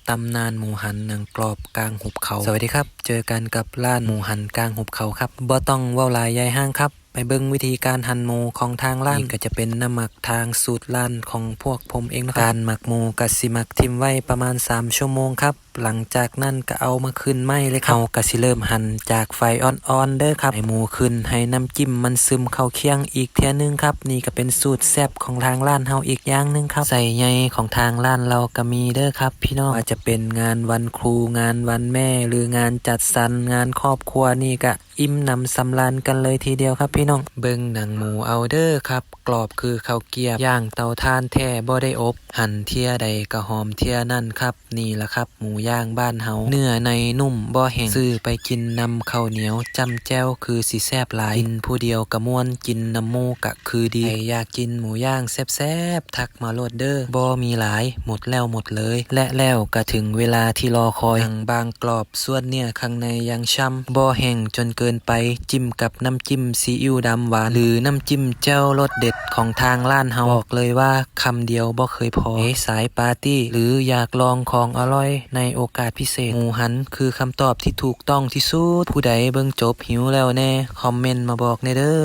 ตำนานหมูหันหนังกรอบกลางหุบเขาสวัสดีครับเจอกันกับร้านหมูหันกลางหุบเขาครับบ่ต้องเว้าหลายยายห้างครับไปเบิ่งวิธีการหั่นหมูของทางร้านนี่ก็จะเป็นน้ำหมักทางสูตรร้านของพวกผมเองนะครับการหมักหมูก็สิหมักทิมไว้ประมาณ3ชั่วโมงครับหลังจากนั้นก็เอามาขึ้นไหม้เลยครับเฮาก็สิเริ่มหั่นจากไฟอ่อนๆเด้อครับให้หมูขึ้นให้น้ำจิ้มมันซึมเข้าเคียงอีกเที่ยนึงครับนี่ก็เป็นสูตรแซ่บของทางร้านเฮาอีกอย่างนึงครับใส่ใยของทางร้านเราก็มีเด้อครับพี่น้องว่าจะเป็นงานวันครูงานวันแม่หรืองานจัดสรรงานครอบครัวนี่ก็อิ่มหนำสำราญกันเลยทีเดียวครับพี่น้องเบิ่งหนังหมูเอาเด้อครับกรอบคือข้าวเกรียบย่างเตาถ่านแท้บ่ได้อบหั่นเที่ยใดก็หอมเที่ยนั่นครับนี่ล่ะครับหมูย่างบ้านเฮาเนื้อในนุ่มบ่แห้งซื้อไปกินนำข้าวเหนียวจำแจ้วคือสิแซ่บหลายกินผู้เดียวก็ม่วนกินน้ำหมูก็คือดีใครอยากกินหมูย่างแซ่บๆทักมาโลดเด้อบ่มีหลายหมดแล้วหมดเลยและแล้วก็ถึงเวลาที่รอคอยหนังบางกรอบส่วนเนี่ยข้างในยังช่ำบ่แห้งจนเกินไปจิ้มกับน้ำจิ้มซีอิ๊วดำหวานหรือน้ำจิ้มแจ่วรสเด็ดของทางร้านเฮาบอกเลยว่าคำเดียวบ่เคยพอสายปาร์ตี้หรืออยากลองของอร่อยในโอกาสพิเศษหมูหันคือคำตอบที่ถูกต้องที่สุดผู้ใดเบิ่งจบหิวแล้วแน่คอมเมนต์มาบอกแน่เด้อ